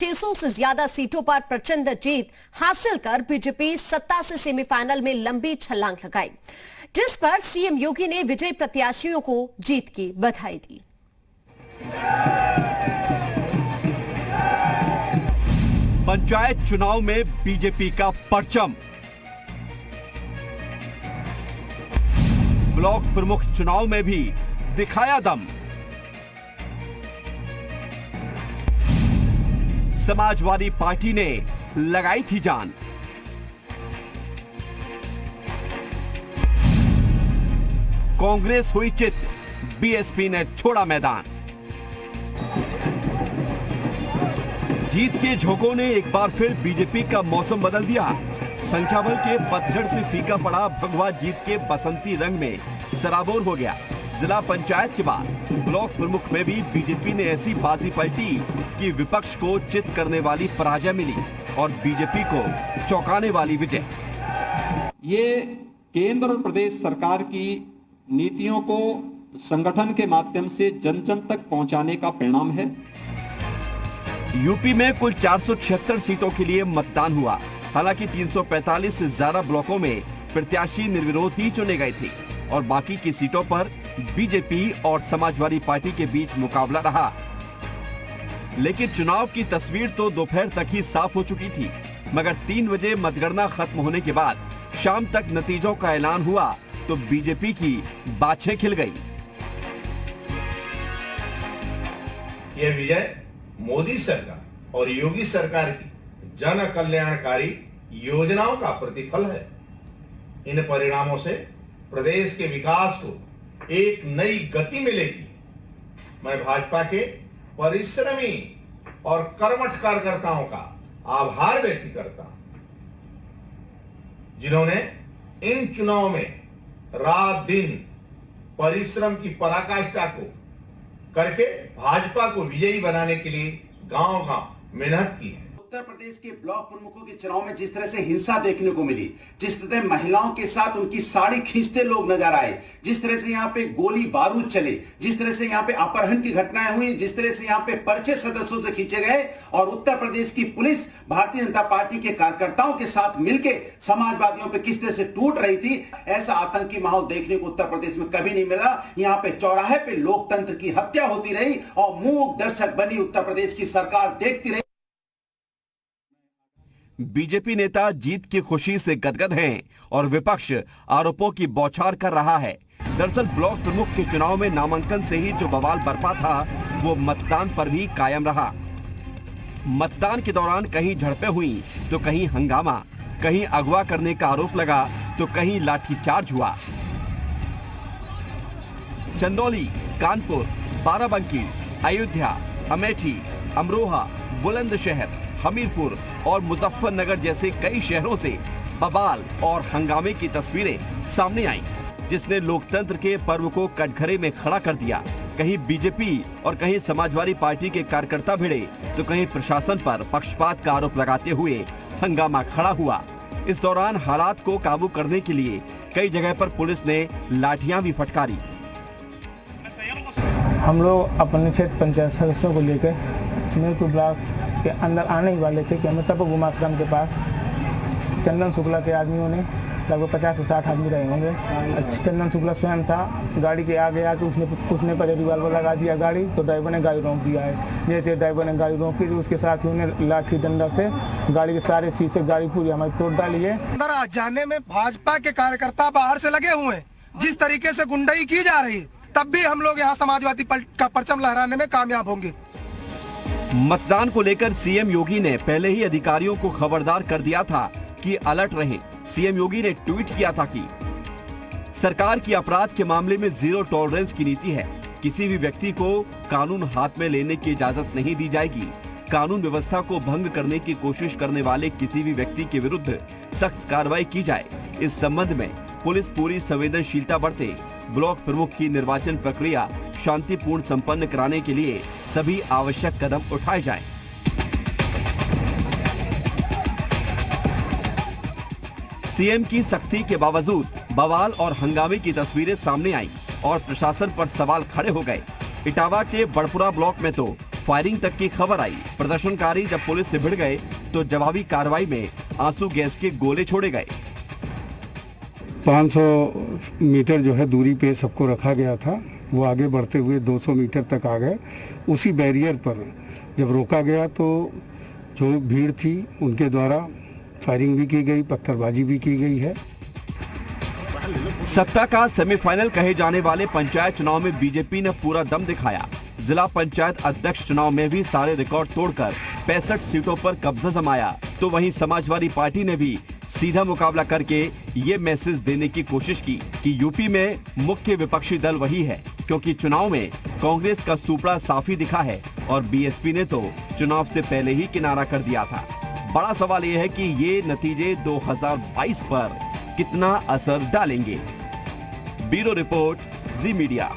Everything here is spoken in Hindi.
600 से ज्यादा सीटों पर प्रचंड जीत हासिल कर बीजेपी सत्ता से सेमीफाइनल में लंबी छलांग लगाई, जिस पर सीएम योगी ने विजयी प्रत्याशियों को जीत की बधाई दी। पंचायत चुनाव में बीजेपी का परचम, ब्लॉक प्रमुख चुनाव में भी दिखाया दम। समाजवादी पार्टी ने लगाई थी जान। कांग्रेस हुई चित, बीएसपी ने छोड़ा मैदान। जीत के झोंकों ने एक बार फिर बीजेपी का मौसम बदल दिया। संख्या बल के पतझड़ से फीका पड़ा भगवा जीत के बसंती रंग में सराबोर हो गया। जिला पंचायत के बाद ब्लॉक प्रमुख में भी बीजेपी ने ऐसी बाजी पलटी कि विपक्ष को चित करने वाली पराजय मिली और बीजेपी को चौंकाने वाली विजय। ये केंद्र और प्रदेश सरकार की नीतियों को संगठन के माध्यम से जन जन तक पहुंचाने का परिणाम है। यूपी में कुल 476 सीटों के लिए मतदान हुआ। हालांकि 345 से ज्यादा ब्लॉकों में प्रत्याशी निर्विरोध ही चुने गए थे और बाकी की सीटों पर बीजेपी और समाजवादी पार्टी के बीच मुकाबला रहा। लेकिन चुनाव की तस्वीर तो दोपहर तक ही साफ हो चुकी थी, मगर 3 बजे मतगणना खत्म होने के बाद शाम तक नतीजों का ऐलान हुआ तो बीजेपी की बाछें खिल गई। यह विजय मोदी सरकार और योगी सरकार की जन कल्याणकारी योजनाओं का प्रतिफल है। इन परिणामों से प्रदेश के विकास को एक नई गति मिलेगी। मैं भाजपा के परिश्रमी और कर्मठ कार्यकर्ताओं का आभार व्यक्त करता हूं, जिन्होंने इन चुनाव में रात दिन परिश्रम की पराकाष्ठा को करके भाजपा को विजयी बनाने के लिए गांव-गांव मेहनत की है। उत्तर प्रदेश के ब्लॉक प्रमुखों के चुनाव में जिस तरह से हिंसा देखने को मिली, जिस तरह महिलाओं के साथ उनकी साड़ी खींचते लोग नजर आए, जिस तरह से यहाँ पे गोली बारूद चले, जिस तरह से यहाँ पे अपहरण की घटनाएं हुई, जिस तरह से यहाँ पे पर्चे सदस्यों से खींचे गए और उत्तर प्रदेश की पुलिस भारतीय जनता पार्टी के कार्यकर्ताओं के साथ मिलकर समाजवादियों पे किस तरह से टूट रही थी, ऐसा आतंकी माहौल देखने को उत्तर प्रदेश में कभी नहीं मिला। यहाँ पे चौराहे पे लोकतंत्र की हत्या होती रही और मूक दर्शक बनी उत्तर प्रदेश की सरकार देखती रही। बीजेपी नेता जीत की खुशी से गदगद हैं और विपक्ष आरोपों की बौछार कर रहा है। दरअसल ब्लॉक प्रमुख के चुनाव में नामांकन से ही जो बवाल बरपा था वो मतदान पर भी कायम रहा। मतदान के दौरान कहीं झड़पें हुई तो कहीं हंगामा, कहीं अगवा करने का आरोप लगा तो कहीं लाठीचार्ज हुआ। चंदौली, कानपुर, बाराबंकी, अयोध्या, अमेठी, अमरोहा, बुलंदशहर, हमीरपुर और मुजफ्फरनगर जैसे कई शहरों से बवाल और हंगामे की तस्वीरें सामने आईं, जिसने लोकतंत्र के पर्व को कटघरे में खड़ा कर दिया। कहीं बीजेपी और कहीं समाजवादी पार्टी के कार्यकर्ता भिड़े तो कहीं प्रशासन पर पक्षपात का आरोप लगाते हुए हंगामा खड़ा हुआ। इस दौरान हालात को काबू करने के लिए कई जगह पर पुलिस ने लाठियां भी फटकारी। हम लोग अपने क्षेत्र पंचायत सदस्यों को लेकर सुमेरपुर ब्लॉक के अंदर आने ही वाले थे कि अमिताभ गुमाश्रम के पास चंदन शुक्ला के आदमियों ने लगभग 50 से 60 आदमी रहे होंगे। चंदन शुक्ला स्वयं था, गाड़ी के आगे आके उसने पहले रिवाल्वर लगा दिया गाड़ी, तो ड्राइवर ने गाड़ी रोक दिया है। जैसे ड्राइवर ने गाड़ी रोकी तो उसके साथ ही उन्हें लाठी डंडा से गाड़ी के सारे शीशे, गाड़ी पूरी हमारी तोड़ डाली है। अंदर आ जाने में भाजपा के कार्यकर्ता बाहर से लगे हुए हैं। जिस तरीके से गुंडाई की जा रही है, तब भी हम लोग यहाँ समाजवादी का परचम लहराने में कामयाब होंगे। मतदान को लेकर सीएम योगी ने पहले ही अधिकारियों को खबरदार कर दिया था कि अलर्ट रहें। सीएम योगी ने ट्वीट किया था कि सरकार की अपराध के मामले में जीरो टॉलरेंस की नीति है। किसी भी व्यक्ति को कानून हाथ में लेने की इजाजत नहीं दी जाएगी। कानून व्यवस्था को भंग करने की कोशिश करने वाले किसी भी व्यक्ति के विरुद्ध सख्त कार्रवाई की जाए। इस संबंध में पुलिस पूरी संवेदनशीलता बरते। ब्लॉक प्रमुख की निर्वाचन प्रक्रिया शांतिपूर्ण संपन्न कराने के लिए सभी आवश्यक कदम उठाए जाएं। सीएम की सख्ती के बावजूद बवाल और हंगामे की तस्वीरें सामने आई और प्रशासन पर सवाल खड़े हो गए। इटावा के बड़पुरा ब्लॉक में तो फायरिंग तक की खबर आई। प्रदर्शनकारी जब पुलिस से भिड़ गए तो जवाबी कार्रवाई में आंसू गैस के गोले छोड़े गए। 500 मीटर जो है दूरी पे सबको रखा गया था, वो आगे बढ़ते हुए 200 मीटर तक आ गए। उसी बैरियर पर जब रोका गया तो जो भीड़ थी उनके द्वारा फायरिंग भी की गई, पत्थरबाजी भी की गई है। सत्ता का सेमीफाइनल कहे जाने वाले पंचायत चुनाव में बीजेपी ने पूरा दम दिखाया। जिला पंचायत अध्यक्ष चुनाव में भी सारे रिकॉर्ड तोड़कर 65 सीटों पर कब्जा जमाया। तो वहीं समाजवादी पार्टी ने भी सीधा मुकाबला करके ये मैसेज देने की कोशिश की कि यूपी में मुख्य विपक्षी दल वही है, क्योंकि चुनाव में कांग्रेस का सुपड़ा साफ ही दिखा है और बीएसपी ने तो चुनाव से पहले ही किनारा कर दिया था। बड़ा सवाल यह है कि ये नतीजे 2022 पर कितना असर डालेंगे। ब्यूरो रिपोर्ट, जी मीडिया।